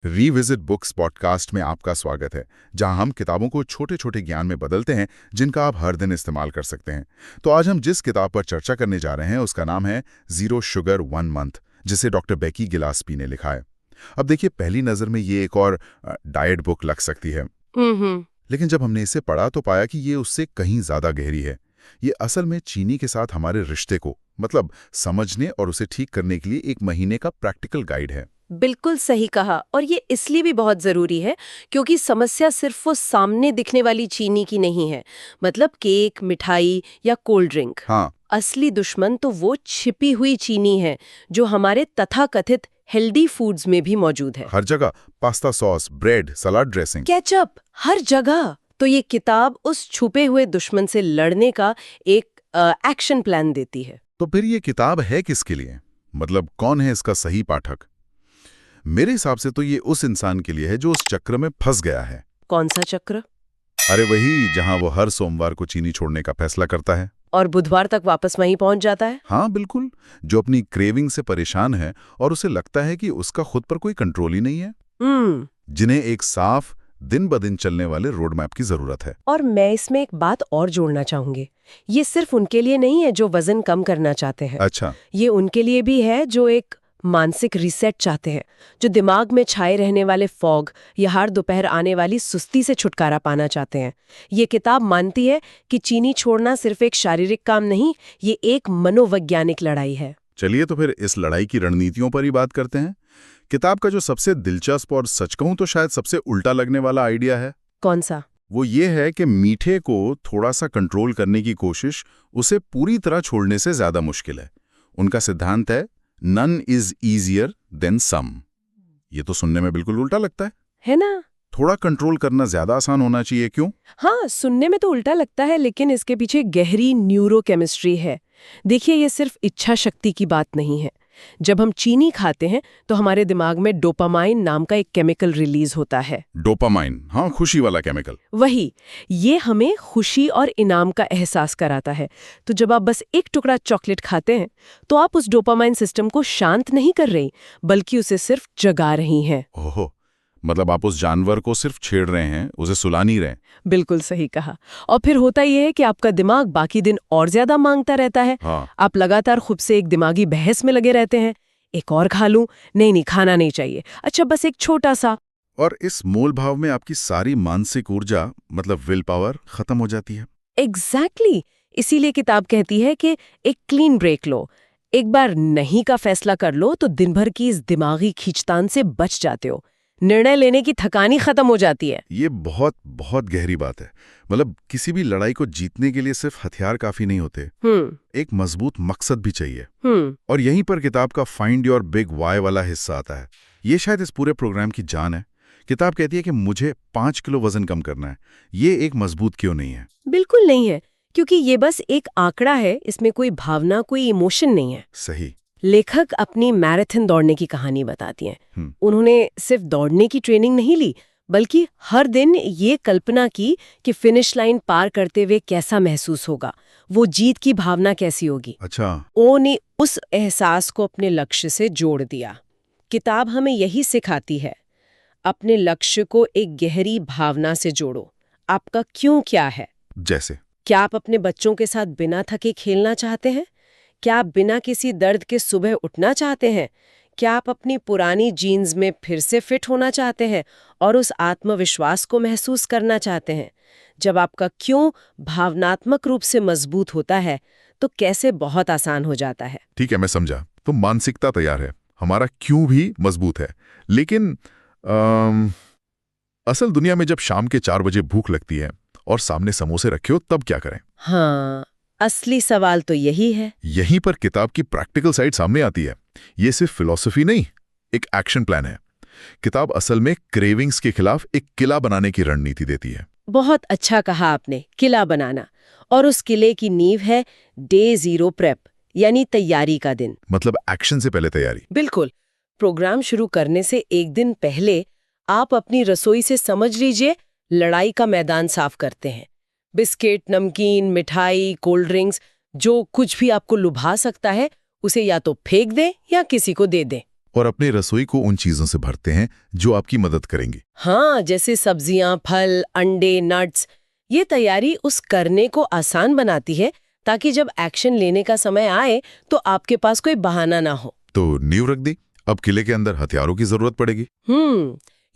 Revisit books podcast में आपका स्वागत है, जहां हम किताबों को छोटे छोटे ज्ञान में बदलते हैं जिनका आप हर दिन इस्तेमाल कर सकते हैं। तो आज हम जिस किताब पर चर्चा करने जा रहे हैं उसका नाम है जीरो शुगर 1 मंथ, जिसे डॉक्टर बेकी गिलास्पी ने लिखा है। अब देखिए, पहली नज़र में ये एक और डाइट बुक लग सकती है, लेकिन जब हमने इसे पढ़ा तो पाया कि ये उससे कहीं ज़्यादा गहरी है। ये असल में चीनी के साथ हमारे रिश्ते को समझने और उसे ठीक करने के लिए 1 महीने का प्रैक्टिकल गाइड है। बिल्कुल सही कहा। और ये इसलिए भी बहुत जरूरी है क्योंकि समस्या सिर्फ वो सामने दिखने वाली चीनी की नहीं है, मतलब केक, मिठाई या कोल्ड ड्रिंक। हाँ, असली दुश्मन तो वो छिपी हुई चीनी है जो हमारे तथाकथित हेल्दी फूड्स में भी मौजूद है। हर जगह पास्ता सॉस, ब्रेड, सलाद ड्रेसिंग, केचप, हर जगह। तो ये किताब उस छुपे हुए दुश्मन से लड़ने का एक एक्शन प्लान देती है। तो फिर ये किताब है किसके लिए? कौन है इसका सही पाठक? मेरे हिसाब से तो ये उस इंसान के लिए है जो उस चक्र में फंस गया है। कौन सा चक्र? अरे वही, जहां वो हर सोमवार को चीनी छोड़ने का फैसला करता है और बुधवार तक वापस वहीं पहुंच जाता है। हाँ बिल्कुल, जो अपनी क्रेविंग से परेशान है और उसे लगता है कि उसका खुद पर कोई कंट्रोल ही नहीं है, जिन्हें एक साफ दिन ब दिन चलने वाले रोड मैप की जरूरत है। और मैं इसमें एक बात और जोड़ना चाहूंगी। ये सिर्फ उनके लिए नहीं है जो वजन कम करना चाहते हैं। अच्छा, ये उनके लिए भी है जो एक मानसिक रीसेट चाहते हैं, जो दिमाग में छाए रहने वाले फॉग या हर दोपहर आने वाली सुस्ती से छुटकारा पाना चाहते हैं। ये किताब मानती है कि चीनी छोड़ना सिर्फ एक शारीरिक काम नहीं, ये एक मनोवैज्ञानिक लड़ाई है। चलिए तो फिर इस लड़ाई की रणनीतियों पर ही बात करते हैं। किताब का जो सबसे दिलचस्प और सच कहूं तो शायद सबसे उल्टा लगने वाला आइडिया है। कौन सा? वो ये है कि मीठे को थोड़ा सा कंट्रोल करने की कोशिश उसे पूरी तरह छोड़ने से ज्यादा मुश्किल है। उनका सिद्धांत है none is easier then some. ये तो सुनने में बिल्कुल उल्टा लगता है ना? थोड़ा कंट्रोल करना ज्यादा आसान होना चाहिए, क्यों? हाँ, सुनने में तो उल्टा लगता है, लेकिन इसके पीछे गहरी न्यूरोकेमिस्ट्री है। देखिए, ये सिर्फ इच्छा शक्ति की बात नहीं है। जब हम चीनी खाते हैं तो हमारे दिमाग में डोपामाइन नाम का एक केमिकल रिलीज होता है। डोपामाइन, हाँ, खुशी वाला केमिकल। वही, ये हमें खुशी और इनाम का एहसास कराता है। तो जब आप बस एक टुकड़ा चॉकलेट खाते हैं तो आप उस डोपामाइन सिस्टम को शांत नहीं कर रही, बल्कि उसे सिर्फ जगा रही हैं। ओहो, आप उस जानवर को सिर्फ छेड़ रहे हैं, उसे सुला नहीं रहे। बिल्कुल सही कहा। और फिर होता यह है कि आपका दिमाग बाकी दिन और ज्यादा मांगता रहता है। हाँ। आप लगातार खुद से एक दिमागी बहस में लगे रहते हैं। एक और खा लूं, नहीं खाना नहीं चाहिए, अच्छा बस एक छोटा सा। और इस मोल भाव में आपकी सारी मानसिक ऊर्जा विल पावर खत्म हो जाती है। एग्जैक्टली। इसीलिए किताब कहती है कि एक क्लीन ब्रेक लो। एक बार नहीं का फैसला कर लो तो दिन भर की इस दिमागी खींचतान से बच जाते हो। निर्णय लेने की थकानी खत्म हो जाती है। ये बहुत बहुत गहरी बात है। किसी भी लड़ाई को जीतने के लिए सिर्फ हथियार काफी नहीं होते, एक मजबूत मकसद भी चाहिए। और यहीं पर किताब का फाइंड योर बिग वाई वाला हिस्सा आता है। ये शायद इस पूरे प्रोग्राम की जान है। किताब कहती है कि मुझे 5 किलो वजन कम करना है। ये एक मजबूत क्यों नहीं है? बिल्कुल नहीं है, क्योंकि ये बस एक आंकड़ा है। इसमें कोई भावना, कोई इमोशन नहीं है। सही। लेखक अपनी मैराथन दौड़ने की कहानी बताती हैं। उन्होंने सिर्फ दौड़ने की ट्रेनिंग नहीं ली, बल्कि हर दिन ये कल्पना की कि फिनिश लाइन पार करते हुए कैसा महसूस होगा, वो जीत की भावना कैसी होगी। अच्छा। ओ ने उस एहसास को अपने लक्ष्य से जोड़ दिया। किताब हमें यही सिखाती है, अपने लक्ष्य को एक गहरी भावना से जोड़ो। आपका क्यों क्या है? जैसे क्या आप अपने बच्चों के साथ बिना थके खेलना चाहते हैं? क्या आप बिना किसी दर्द के सुबह उठना चाहते हैं? क्या आप अपनी पुरानी जीन्स में फिर से फिट होना चाहते हैं और उस आत्मविश्वास को महसूस करना चाहते हैं? जब आपका क्यों भावनात्मक रूप से मजबूत होता है तो कैसे बहुत आसान हो जाता है। ठीक है, मैं समझा। तो मानसिकता तैयार है, हमारा क्यों भी मजबूत है। लेकिन असल दुनिया में जब शाम के 4 बजे भूख लगती है और सामने समोसे रखे हो, तब क्या करें? हाँ, असली सवाल तो यही है। यहीं पर किताब की प्रैक्टिकल साइड सामने आती है। ये सिर्फ फिलॉसफी नहीं, एक एक्शन प्लान है। किताब असल में क्रेविंग्स के खिलाफ एक किला बनाने की रणनीति देती है। बहुत अच्छा कहा आपने, किला बनाना। और उस किले की नींव है डे 0 प्रेप, यानी तैयारी का दिन। एक्शन से पहले तैयारी। बिल्कुल। प्रोग्राम शुरू करने से एक दिन पहले आप अपनी रसोई से, समझ लीजिए, लड़ाई का मैदान साफ करते हैं। बिस्किट, नमकीन, मिठाई, कोल्ड ड्रिंक्स, जो कुछ भी आपको लुभा सकता है उसे या तो फेंक दें या किसी को दे दें। और अपने रसोई को उन चीजों से भरते हैं जो आपकी मदद करेंगी। हाँ, जैसे सब्जियां, फल, अंडे, नट्स। ये तैयारी उस करने को आसान बनाती है ताकि जब एक्शन लेने का समय आए तो आपके पास कोई बहाना ना हो। तो नींव रख दी, अब किले के अंदर हथियारों की जरूरत पड़ेगी।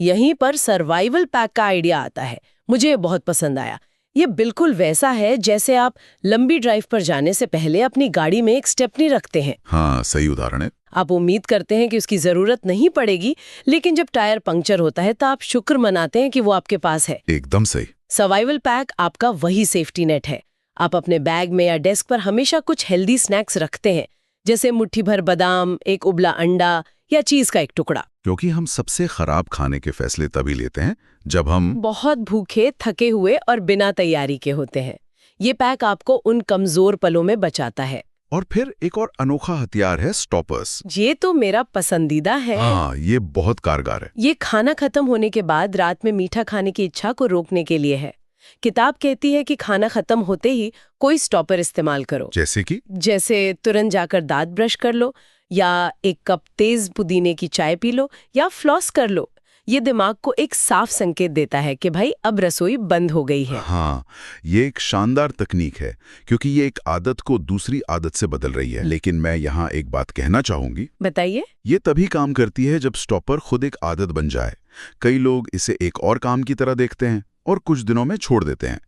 यहीं पर सर्वाइवल पैक का आइडिया आता है। मुझे ये बहुत पसंद आया। ये बिल्कुल वैसा है जैसे आप लंबी ड्राइव पर जाने से पहले अपनी गाड़ी में एक स्टेपनी रखते हैं। हाँ, सही उदाहरण है। आप उम्मीद करते हैं कि उसकी जरूरत नहीं पड़ेगी, लेकिन जब टायर पंक्चर होता है तो आप शुक्र मनाते हैं कि वो आपके पास है। एकदम सही। सर्वाइवल पैक आपका वही सेफ्टी नेट है। आप अपने बैग में या डेस्क पर हमेशा कुछ हेल्दी स्नैक्स रखते हैं, जैसे मुट्ठी भर बादाम, एक उबला अंडा या चीज का एक टुकड़ा। क्योंकि हम सबसे खराब खाने के फैसले तभी लेते हैं जब हम बहुत भूखे, थके हुए और बिना तैयारी के होते हैं। ये पैक आपको उन कमजोर पलों में बचाता है। और फिर एक और अनोखा हथियार है स्टॉपर्स। ये तो मेरा पसंदीदा है। हाँ, ये बहुत कारगर है। ये खाना खत्म होने के बाद रात में मीठा खाने की इच्छा को रोकने के लिए है। किताब कहती है कि खाना खत्म होते ही कोई स्टॉपर इस्तेमाल करो। जैसे तुरंत जाकर दांत ब्रश कर लो, या एक कप तेज पुदीने की चाय पी लो, या फ्लॉस कर लो। ये दिमाग को एक साफ संकेत देता है कि भाई अब रसोई बंद हो गई है। हाँ, ये एक शानदार तकनीक है क्योंकि ये एक आदत को दूसरी आदत से बदल रही है। लेकिन मैं यहाँ एक बात कहना चाहूंगी। बताइए। ये तभी काम करती है जब स्टॉपर खुद एक आदत बन जाए। कई लोग इसे एक और काम की तरह देखते हैं और कुछ दिनों में छोड़ देते हैं।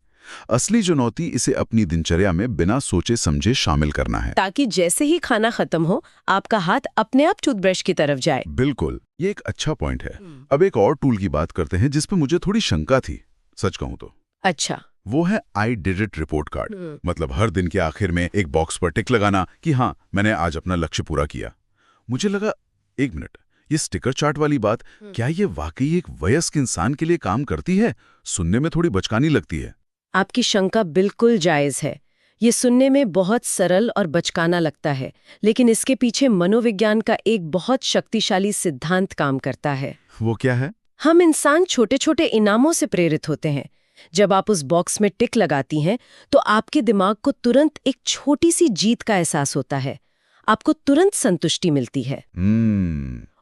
असली चुनौती इसे अपनी दिनचर्या में बिना सोचे समझे शामिल करना है, ताकि जैसे ही खाना खत्म हो आपका हाथ अपने आप टूथब्रश की तरफ जाए। बिल्कुल, ये एक अच्छा पॉइंट है। अब एक और टूल की बात करते हैं जिस पे मुझे थोड़ी शंका थी, सच कहूं तो। अच्छा। वो है I did it report card. मतलब हर दिन के आखिर में एक बॉक्स पर टिक लगाना कि हाँ, मैंने आज अपना लक्ष्य पूरा किया। मुझे लगा, एक मिनट, ये स्टिकर चार्ट वाली बात, क्या ये वाकई एक वयस्क इंसान के लिए काम करती है? सुनने में थोड़ी बचकानी लगती है। आपकी शंका बिल्कुल जायज है। ये सुनने में बहुत सरल और बचकाना लगता है, लेकिन इसके पीछे मनोविज्ञान का एक बहुत शक्तिशाली सिद्धांत काम करता है। वो क्या है? हम इंसान छोटे छोटे इनामों से प्रेरित होते हैं। जब आप उस बॉक्स में टिक लगाती हैं तो आपके दिमाग को तुरंत एक छोटी सी जीत का एहसास होता है। आपको तुरंत संतुष्टि मिलती है।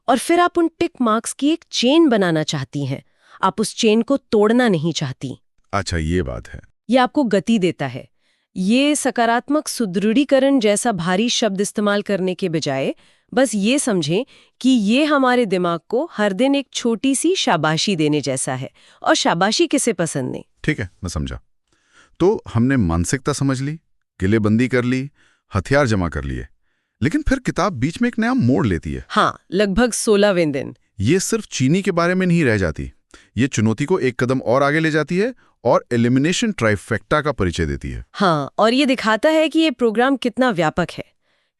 और फिर आप उन टिक मार्क्स की एक चेन बनाना चाहती हैं। आप उस चेन को तोड़ना नहीं चाहती। अच्छा, ये बात है। ये आपको गति देता है। ये सकारात्मक सुदृढ़ीकरण जैसा भारी शब्द इस्तेमाल करने के बजाय बस ये समझें कि ये हमारे दिमाग को हर दिन एक छोटी सी शाबाशी देने जैसा है। और शाबाशी किसे पसंद नहीं। ठीक है, मैं समझा। तो हमने मानसिकता समझ ली, किलेबंदी कर ली, हथियार जमा कर लिए, लेकिन फिर किताब बीच में एक नया मोड़ लेती है। हाँ, लगभग 16वें दिन। ये सिर्फ चीनी के बारे में नहीं रह जाती। ये चुनौती को एक कदम और आगे ले जाती है और एलिमिनेशन ट्राइफेक्टा का परिचय देती है। हाँ, और ये दिखाता है कि ये प्रोग्राम कितना व्यापक है।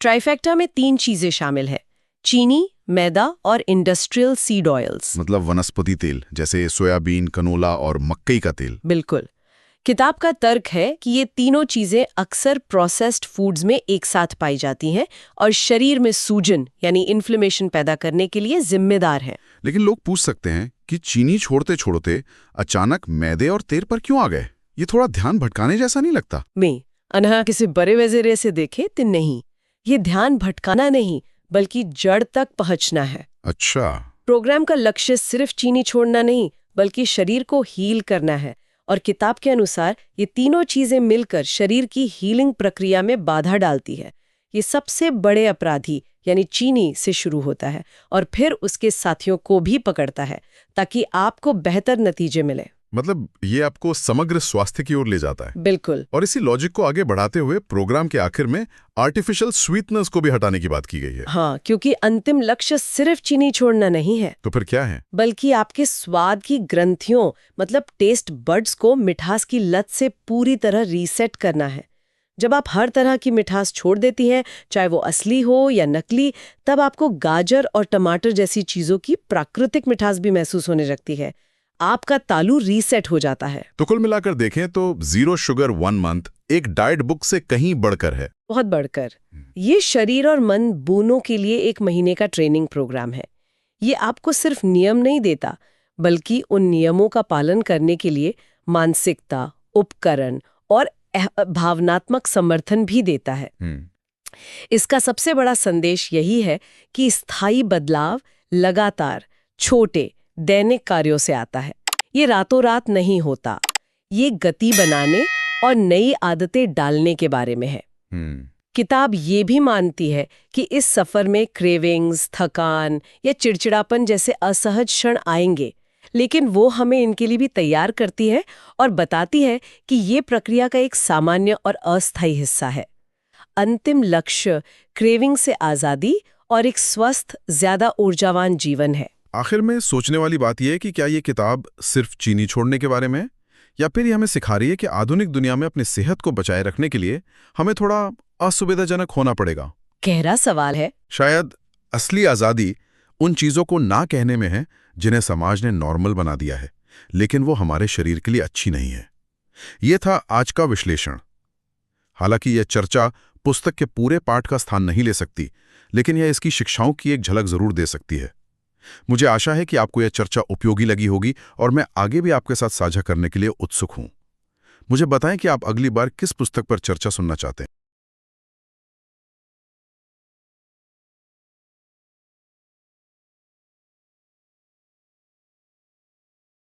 ट्राइफेक्टा में 3 चीजें शामिल है: चीनी, मैदा और इंडस्ट्रियल सीड ऑयल्स। मतलब वनस्पति तेल, जैसे सोयाबीन, कनोला और मक्कई का तेल। बिल्कुल। किताब का तर्क है कि ये तीनों चीजें अक्सर प्रोसेस्ड फूड्स में एक साथ पाई जाती हैं और शरीर में सूजन यानी इन्फ्लेमेशन पैदा करने के लिए जिम्मेदार हैं। लेकिन लोग पूछ सकते हैं कि चीनी छोड़ते छोड़ते अचानक मैदे और तेल पर क्यों आ गए? ये थोड़ा ध्यान भटकाने जैसा नहीं लगता? मैं अनहा किसी बड़े वज़ीरे से देखे तो नहीं, ये ध्यान भटकाना नहीं बल्कि जड़ तक पहुंचना है। अच्छा। प्रोग्राम का लक्ष्य सिर्फ चीनी छोड़ना नहीं बल्कि शरीर को हील करना है। और किताब के अनुसार ये तीनों चीजें मिलकर शरीर की हीलिंग प्रक्रिया में बाधा डालती है। ये सबसे बड़े अपराधी यानी चीनी से शुरू होता है और फिर उसके साथियों को भी पकड़ता है ताकि आपको बेहतर नतीजे मिले। मतलब ये आपको समग्र स्वास्थ्य की ओर ले जाता है। बिल्कुल। और इसी लॉजिक को आगे बढ़ाते हुए प्रोग्राम के आखिर में आर्टिफिशियल स्वीटनेस को भी हटाने की बात की गई है। हाँ, क्योंकि अंतिम लक्ष्य सिर्फ चीनी छोड़ना नहीं है। तो फिर क्या है? बल्कि आपके स्वाद की ग्रंथियों मतलब टेस्ट बड्स को मिठास की लत से पूरी तरह रीसेट करना है। जब आप हर तरह की मिठास छोड़ देती हैं, चाहे वो असली हो या नकली, तब आपको गाजर और टमाटर जैसी चीजों की प्राकृतिक मिठास भी महसूस होने लगती है। आपका तालू रीसेट हो जाता है। तो कुल मिलाकर देखें तो जीरो शुगर 1 मंथ एक डाइट बुक से कहीं बढ़कर है। बहुत बढ़कर। ये शरीर और मन दोनों के लिए 1 महीने का ट्रेनिंग प्रोग्राम है। ये आपको सिर्फ नियम नहीं देता बल्कि उन नियमों का पालन करने के लिए मानसिकता, उपकरण और भावनात्मक समर्थन भी देता है। इसका सबसे बड़ा संदेश यही है कि स्थायी बदलाव लगातार छोटे दैनिक कार्यों से आता है। ये रातों रात नहीं होता। ये गति बनाने और नई आदतें डालने के बारे में है। किताब ये भी मानती है कि इस सफर में क्रेविंग्स, थकान या चिड़चिड़ापन जैसे असहज क्षण आएंगे, लेकिन वो हमें इनके लिए भी तैयार करती है और बताती है कि ये प्रक्रिया का एक सामान्य और अस्थायी हिस्सा है। अंतिम लक्ष्य क्रेविंग से आज़ादी और एक स्वस्थ, ज्यादा ऊर्जावान जीवन है। आखिर में सोचने वाली बात यह है कि क्या ये किताब सिर्फ चीनी छोड़ने के बारे में है, या फिर ये हमें सिखा रही है कि आधुनिक दुनिया में अपनी सेहत को बचाए रखने के लिए हमें थोड़ा असुविधाजनक होना पड़ेगा। गहरा सवाल है। शायद असली आज़ादी उन चीज़ों को ना कहने में है जिन्हें समाज ने नॉर्मल बना दिया है, लेकिन वो हमारे शरीर के लिए अच्छी नहीं है। ये था आज का विश्लेषण। हालांकि यह चर्चा पुस्तक के पूरे पाठ का स्थान नहीं ले सकती, लेकिन यह इसकी शिक्षाओं की एक झलक जरूर दे सकती है। मुझे आशा है कि आपको यह चर्चा उपयोगी लगी होगी और मैं आगे भी आपके साथ साझा करने के लिए उत्सुक हूं। मुझे बताएं कि आप अगली बार किस पुस्तक पर चर्चा सुनना चाहते हैं।